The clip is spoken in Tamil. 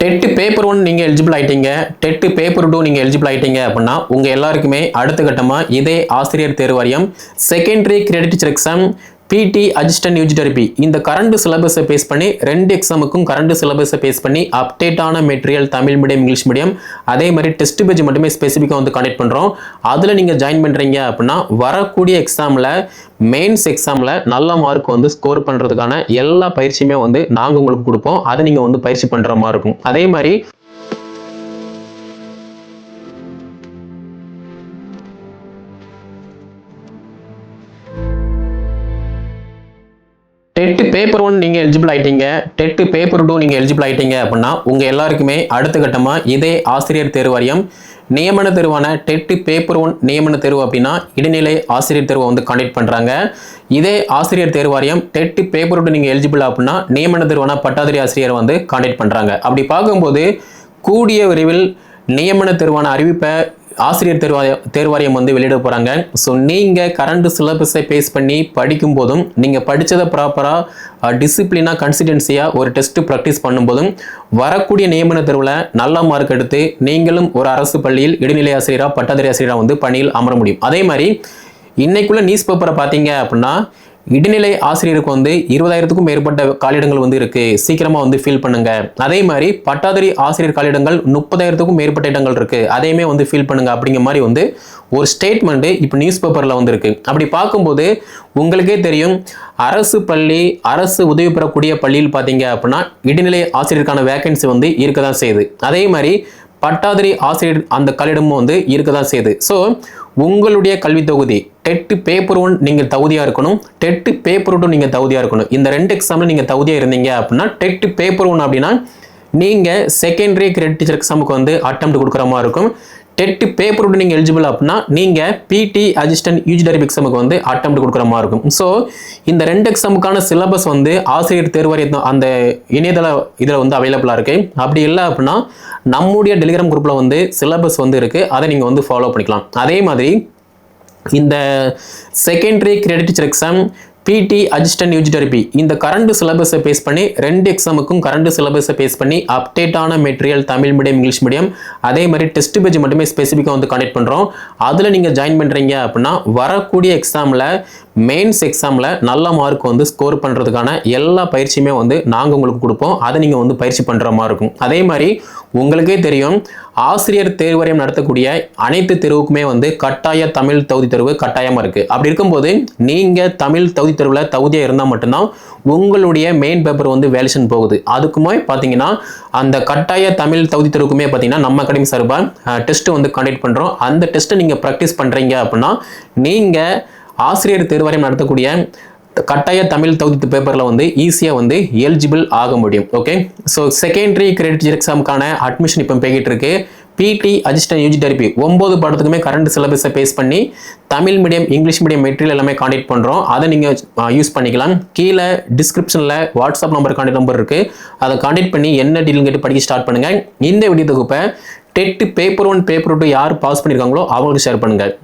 டெட் பேப்பர் 1 நீங்க எலிஜிபிள் ஆயிட்டீங்க. டெட் பேப்பர் 2 நீங்க எலிஜிபிள் ஆயிட்டீங்க அப்படின்னா உங்க எல்லாருக்குமே அடுத்த கட்டமா இதே ஆசிரியர் தேர்வு வாரியம் secondary credit teacher exam BT assistant UG therapy இந்த கரண்ட் சிலபஸை பேஸ் பண்ணி ரெண்டு எக்ஸாமுக்கும் கரண்ட் சிலபஸை பேஸ் பண்ணி அப்டேட்டான material Tamil medium English medium அதே மாதிரி டெஸ்ட் பேஜ் மட்டுமே ஸ்பெசிஃபிக்காக வந்து கனெக்ட் பண்ணுறோம். அதில் நீங்கள் ஜாயின் பண்ணுறீங்க அப்படின்னா வரக்கூடிய எக்ஸாமில் மெயின்ஸ் எக்ஸாமில் நல்ல மார்க் வந்து ஸ்கோர் பண்ணுறதுக்கான எல்லா பயிற்சியுமே வந்து நாங்கள் உங்களுக்கு கொடுப்போம். அதை நீங்கள் வந்து பயிற்சி பண்ணுற மாதிரி இருக்கும். அதே மாதிரி டெட் பேப்பர் 1 நீங்க எலிஜிபிள் ஆயிட்டீங்க. டெட் பேப்பர் 2 நீங்க எலிஜிபிள் ஆயிட்டீங்க அப்படின்னா உங்க எல்லாருக்குமே அடுத்த கட்டமா இதே ஆசிரியர் தேர்வு வாரியம் நியமன தேர்வான டெட் பேப்பர் 1 நியமன தேர்வு அப்படின்னா இடைநிலை ஆசிரியர் தேர்வை வந்து கண்டக்ட் பண்றாங்க. இதே ஆசிரியர் தேர்வு வாரியம் டெட் பேப்பர் 2 நீங்க எலிஜிபிள் அப்படின்னா நியமன தேர்வான பட்டாதாரி ஆசிரியர் வந்து கண்டக்ட் பண்றாங்க. அப்படி பார்க்கும்போது கூடிய விரைவில் நியமன தேர்வான அறிவிப்பை ஆசிரியர் தேர்வாரியம் வந்து வெளியிட போறாங்க. ஸோ நீங்க கரண்ட் சிலபஸை பேஸ் பண்ணி படிக்கும் போதும் நீங்க படிச்சதை ப்ராப்பரா டிசிப்ளினா கன்சிஸ்டன்சியா ஒரு டெஸ்ட் ப்ராக்டிஸ் பண்ணும்போதும் வரக்கூடிய நியமன தேர்வில் நல்ல மார்க் எடுத்து நீங்களும் ஒரு அரசு பள்ளியில் இடைநிலை ஆசிரியரா பட்டாதாரி ஆசிரியரா வந்து பணியில் அமர முடியும். அதே மாதிரி இன்னைக்குள்ள நியூஸ் பேப்பரை பார்த்தீங்க அப்படின்னா இடைநிலை ஆசிரியருக்கு வந்து 20,000க்கும் மேற்பட்ட காலிடங்கள் வந்து இருக்கு, சீக்கிரமா வந்து ஃபில் பண்ணுங்க. அதே மாதிரி பட்டாதாரி ஆசிரியர் காலிடங்கள் 30,000க்கும் மேற்பட்ட இடங்கள் இருக்கு, அதையுமே வந்து ஃபில் பண்ணுங்க அப்படிங்கிற மாதிரி வந்து ஒரு ஸ்டேட்மெண்ட் இப்போ நியூஸ் பேப்பர்ல வந்து இருக்கு. அப்படி பார்க்கும்போது உங்களுக்கே தெரியும் அரசு பள்ளி அரசு உதவி பெறக்கூடிய பள்ளியில் பார்த்தீங்க அப்படின்னா இடைநிலை ஆசிரியருக்கான வேகன்சி வந்து இருக்க தான் செய்யுது. அதே மாதிரி பட்டாதாரி ஆசிரியர் அந்த காலிடமும் வந்து இருக்க தான் செய்யுது. ஸோ உங்களுடைய கல்வி தொகுதி டெட் பேப்பர் 1 நீங்கள் தகுதியாக இருக்கணும், டெட் பேப்பர் 2 நீங்கள் தகுதியாக இருக்கணும். இந்த ரெண்டு எக்ஸாமில் நீங்கள் தகுதியாக இருந்தீங்க அப்படின்னா டெட் பேப்பர் 1 அப்படின்னா நீங்கள் செகண்டரி கிரெடிட் டீச்சர் எக்ஸாமுக்கு வந்து அட்டெம்ப்ட் கொடுக்குற மாதிரி இருக்கும். டெட் பேப்பர் 2 நீங்கள் எலிஜிபிள் அப்படின்னா நீங்கள் பிடி அசிஸ்டன்ட் யூஜி தெரபி எக்ஸாமுக்கு வந்து அட்டெம்ப்ட் கொடுக்குற மாதிரி இருக்கும். ஸோ இந்த ரெண்டு எக்ஸாமுக்கான சிலபஸ் வந்து ஆசிரியர் தேர்வாரியம் அந்த இணையதள இதில் வந்து அவைலபிளாக இருக்கு. அப்படி இல்லை அப்படின்னா நம்முடைய டெலிகிராம் குரூப்பில் வந்து சிலபஸ் வந்து இருக்கு, அதை நீங்கள் வந்து ஃபாலோ பண்ணிக்கலாம். அதே மாதிரி இந்த secondary credit teacher exam BT assistant UG therapy இந்த கரண்ட் சிலபஸை பேஸ் பண்ணி ரெண்டு எக்ஸாமுக்கும் கரண்ட் சிலபஸை பேஸ் பண்ணி அப்டேட்டான material Tamil medium English medium அதே மாதிரி டெஸ்ட் பேஜ் மட்டுமே ஸ்பெசிஃபிக்காக வந்து கனெக்ட் பண்ணுறோம். அதில் நீங்கள் ஜாயின் பண்ணுறீங்க அப்படின்னா வரக்கூடிய எக்ஸாமில் மெயின்ஸ் எக்ஸாமில் நல்ல மார்க் வந்து ஸ்கோர் பண்ணுறதுக்கான எல்லா பயிற்சியுமே வந்து நாங்கள் உங்களுக்கு கொடுப்போம். அதை நீங்கள் வந்து பயிற்சி பண்ணுற மாதிரி இருக்கும். அதே மாதிரி உங்களுக்கே தெரியும் ஆசிரியர் தேர்வு வாரியம் நடத்தக்கூடிய அனைத்து தேர்வுக்குமே வந்து கட்டாய தமிழ் தகுதி தேர்வு கட்டாயமாக இருக்குது. அப்படி இருக்கும்போது நீங்கள் தமிழ் தகுதி தேர்வில் தகுதியாக இருந்தால் மட்டும்தான் உங்களுடைய மெயின் பேப்பர் வந்து வேலிடேஷன் போகுது. அதுக்குமே பார்த்தீங்கன்னா அந்த கட்டாய தமிழ் தகுதி தேர்வுக்குமே பார்த்தீங்கன்னா நம்ம அகாடமி சார்பாக டெஸ்ட் வந்து கண்டக்ட் பண்ணுறோம். அந்த டெஸ்ட்டை நீங்கள் ப்ராக்டிஸ் பண்ணுறீங்க அப்படின்னா நீங்கள் ஆசிரியர் தேர்வு வாரியம் நடத்தக்கூடிய கட்டாய தமிழ் தகுதி பேப்பரில் வந்து ஈஸியாக வந்து எலிஜிபிள் ஆக முடியும். Okay, so secondary credit teacher எக்ஸாமுக்கான அட்மிஷன் இப்போ போய்கிட்டு இருக்கு. பிடி அசிஸ்டன்ட் யூஜி தெரபி 9 பாடத்துக்குமே கரண்ட் சிலபஸை பேஸ் பண்ணி Tamil medium English medium material எல்லாமே கான்டெக்ட் பண்ணுறோம். அதை நீங்கள் யூஸ் பண்ணிக்கலாம். கீழே டிஸ்கிரிப்ஷனில் வாட்ஸ்அப் கான்டெக்ட் நம்பர் இருக்குது, அதை கான்டெக்ட் பண்ணி என்ன டீட்டெயில் கேட்டு படிக்க ஸ்டார்ட் பண்ணுங்கள். இந்த வீடியோ தொகுப்பை டெட் பேப்பர் 1 பேப்பர் 2 யார் பாஸ் பண்ணியிருக்காங்களோ அவங்களுக்கு ஷேர் பண்ணுங்கள்.